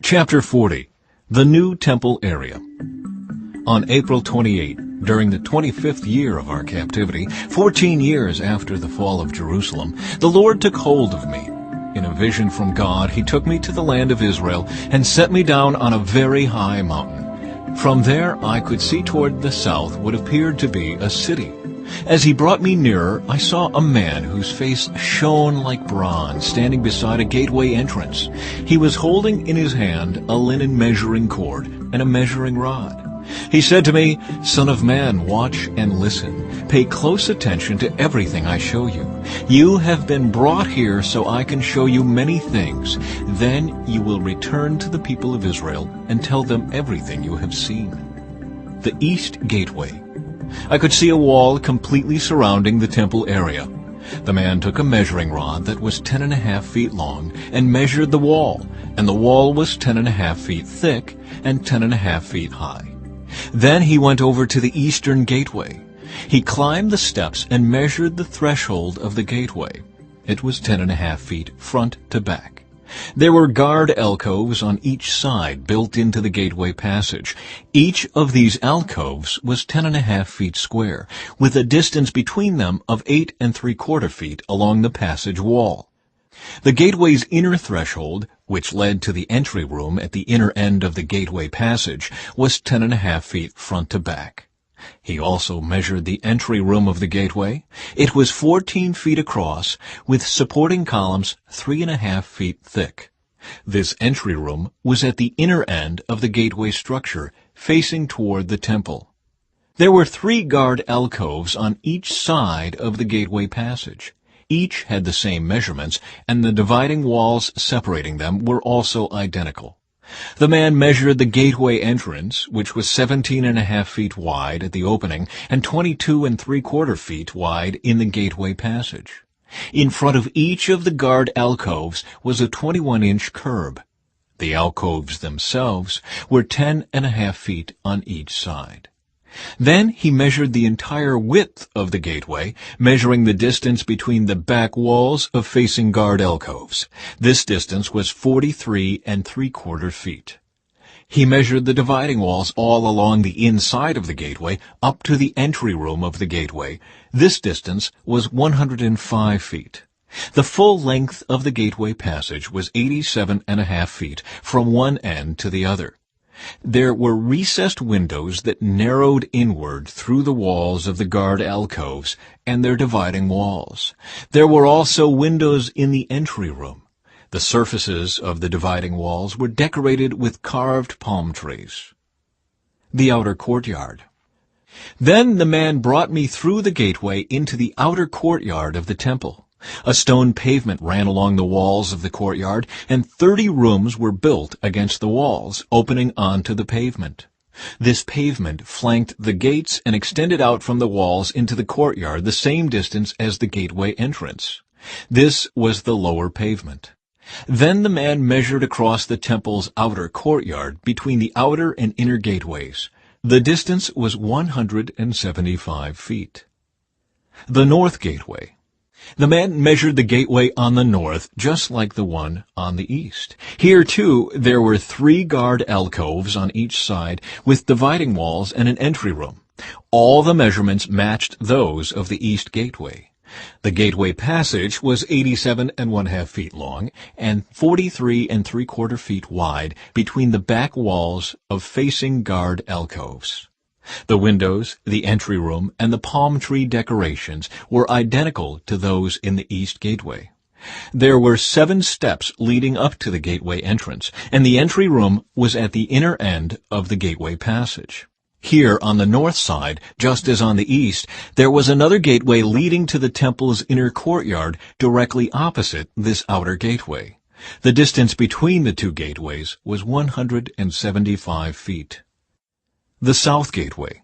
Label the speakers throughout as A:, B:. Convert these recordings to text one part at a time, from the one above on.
A: Chapter 40. The New Temple Area. On April 28, during the 25th year of our captivity, 14 years after the fall of Jerusalem, the Lord took hold of me. In a vision from God, He took me to the land of Israel and set me down on a very high mountain. From there I could see toward the south what appeared to be a city. As He brought me nearer, I saw a man whose face shone like bronze standing beside a gateway entrance. He was holding in his hand a linen measuring cord and a measuring rod. He said to me, "Son of man, watch and listen. Pay close attention to everything I show you. You have been brought here so I can show you many things. Then you will return to the people of Israel and tell them everything you have seen." The East Gateway. I could see a wall completely surrounding the temple area. The man took a measuring rod that was 10.5 feet long and measured the wall, and the wall was 10.5 feet thick and 10.5 feet high. Then he went over to the eastern gateway. He climbed the steps and measured the threshold of the gateway. It was 10.5 feet front to back. There were guard alcoves on each side built into the gateway passage. Each of these alcoves was 10.5 feet square, with a distance between them of 8 3/4 feet along the passage wall. The gateway's inner threshold, which led to the entry room at the inner end of the gateway passage, was 10.5 feet front to back. He also measured the entry room of the gateway. It was 14 feet across, with supporting columns 3.5 feet thick. This entry room was at the inner end of the gateway structure, facing toward the temple. There were 3 guard alcoves on each side of the gateway passage. Each had the same measurements, and the dividing walls separating them were also identical. The man measured the gateway entrance, which was 17.5 feet wide at the opening and 22 3/4 feet wide in the gateway passage. In front of each of the guard alcoves was a 21-inch curb. The alcoves themselves were 10.5 feet on each side. Then he measured the entire width of the gateway, measuring the distance between the back walls of facing guard alcoves. This distance was 43 3/4 feet. He measured the dividing walls all along the inside of the gateway up to the entry room of the gateway. This distance was 105 feet. The full length of the gateway passage was 87.5 feet from one end to the other. There were recessed windows that narrowed inward through the walls of the guard alcoves and their dividing walls. There were also windows in the entry room. The surfaces of the dividing walls were decorated with carved palm trees. The outer courtyard. Then the man brought me through the gateway into the outer courtyard of the temple. A stone pavement ran along the walls of the courtyard, and 30 rooms were built against the walls, opening onto the pavement. This pavement flanked the gates and extended out from the walls into the courtyard the same distance as the gateway entrance. This was the lower pavement. Then the man measured across the temple's outer courtyard between the outer and inner gateways. The distance was 175 feet. The north gateway. The man measured the gateway on the north, just like the one on the east. Here, too, there were 3 guard alcoves on each side, with dividing walls and an entry room. All the measurements matched those of the east gateway. The gateway passage was 87.5 feet long and 43 3/4 feet wide between the back walls of facing guard alcoves. The windows, the entry room, and the palm tree decorations were identical to those in the east gateway. There were 7 steps leading up to the gateway entrance, and the entry room was at the inner end of the gateway passage. Here on the north side, just as on the east, there was another gateway leading to the temple's inner courtyard directly opposite this outer gateway. The distance between the 2 gateways was 175 feet. The south gateway.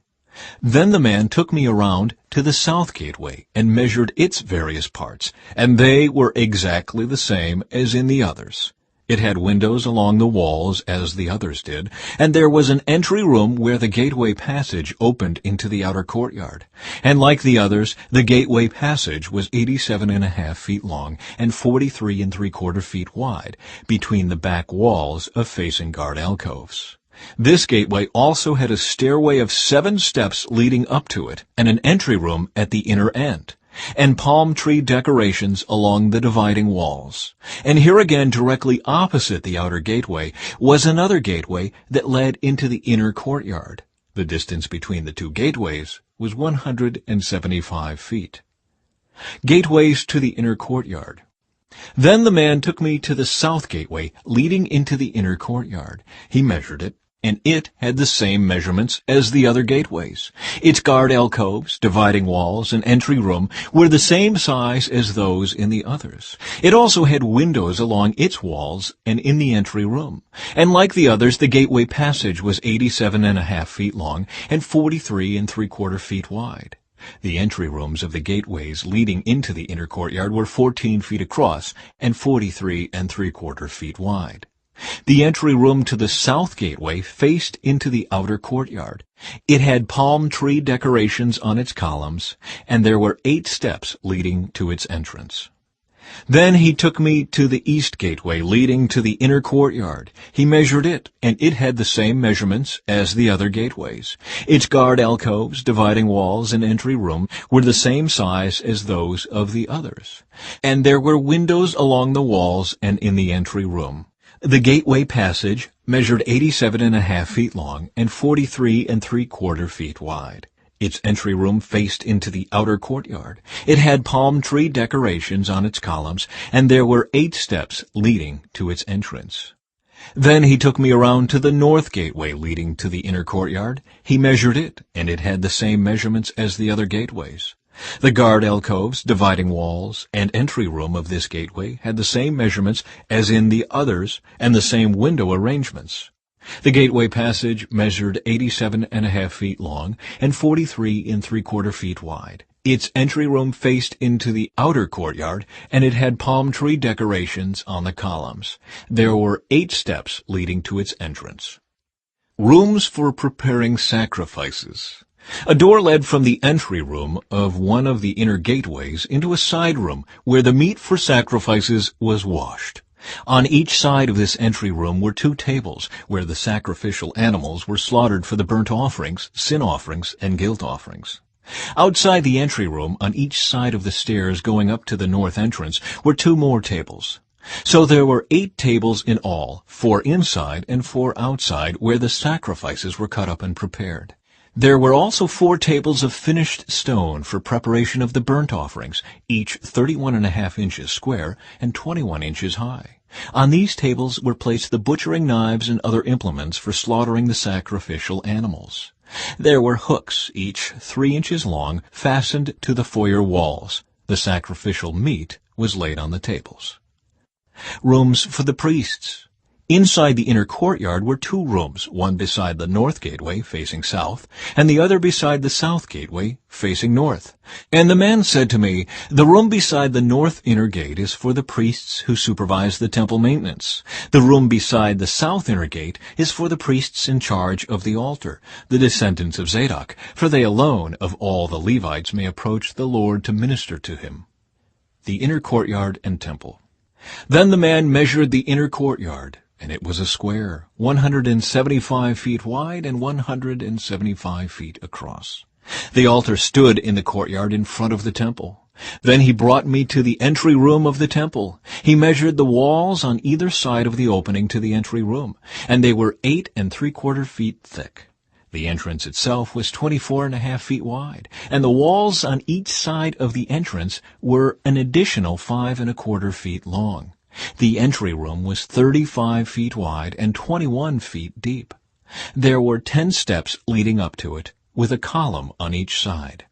A: Then the man took me around to the south gateway and measured its various parts, and they were exactly the same as in the others. It had windows along the walls as the others did, and there was an entry room where the gateway passage opened into the outer courtyard. And like the others, the gateway passage was 87.5 feet long and 43 3/4 feet wide between the back walls of facing guard alcoves. This gateway also had a stairway of 7 steps leading up to it and an entry room at the inner end, and palm tree decorations along the dividing walls. And here again, directly opposite the outer gateway, was another gateway that led into the inner courtyard. The distance between the two gateways was 175 feet. Gateways to the inner courtyard. Then the man took me to the south gateway leading into the inner courtyard. He measured it, and it had the same measurements as the other gateways. Its guard alcoves, dividing walls, and entry room were the same size as those in the others. It also had windows along its walls and in the entry room. And like the others, the gateway passage was 87.5 feet long and 43 3/4 feet wide. The entry rooms of the gateways leading into the inner courtyard were 14 feet across and 43 3/4 feet wide. The entry room to the south gateway faced into the outer courtyard. It had palm tree decorations on its columns, and there were 8 steps leading to its entrance. Then he took me to the east gateway leading to the inner courtyard. He measured it, and it had the same measurements as the other gateways. Its guard alcoves, dividing walls, and entry room were the same size as those of the others. And there were windows along the walls and in the entry room. The gateway passage measured 87.5 feet long and 43 3/4 feet wide. Its entry room faced into the outer courtyard. It had palm tree decorations on its columns, and there were 8 steps leading to its entrance. Then he took me around to the north gateway leading to the inner courtyard. He measured it, and it had the same measurements as the other gateways. The guard alcoves, dividing walls, and entry room of this gateway had the same measurements as in the others and the same window arrangements. The gateway passage measured 87.5 feet long and 43 3/4 feet wide. Its entry room faced into the outer courtyard, and it had palm tree decorations on the columns. There were 8 steps leading to its entrance. Rooms for preparing sacrifices. A door led from the entry room of one of the inner gateways into a side room where the meat for sacrifices was washed. On each side of this entry room were 2 tables where the sacrificial animals were slaughtered for the burnt offerings, sin offerings, and guilt offerings. Outside the entry room, on each side of the stairs going up to the north entrance, were 2 more tables. So there were 8 tables in all, 4 inside and 4 outside, where the sacrifices were cut up and prepared. There were also 4 tables of finished stone for preparation of the burnt offerings, each 31.5 inches square and 21 inches high. On these tables were placed the butchering knives and other implements for slaughtering the sacrificial animals. There were hooks, each 3 inches long, fastened to the foyer walls. The sacrificial meat was laid on the tables. Rooms for the priests. Inside the inner courtyard were 2 rooms, one beside the north gateway facing south, and the other beside the south gateway facing north. And the man said to me, "The room beside the north inner gate is for the priests who supervise the temple maintenance. The room beside the south inner gate is for the priests in charge of the altar, the descendants of Zadok, for they alone of all the Levites may approach the Lord to minister to him." The inner courtyard and temple. Then the man measured the inner courtyard, and it was a square, 175 feet wide and 175 feet across. The altar stood in the courtyard in front of the temple. Then he brought me to the entry room of the temple. He measured the walls on either side of the opening to the entry room, and they were 8 3/4 feet thick. The entrance itself was 24.5 feet wide, and the walls on each side of the entrance were an additional 5 1/4 feet long. The entry room was 35 feet wide and 21 feet deep. There were 10 steps leading up to it, with a column on each side.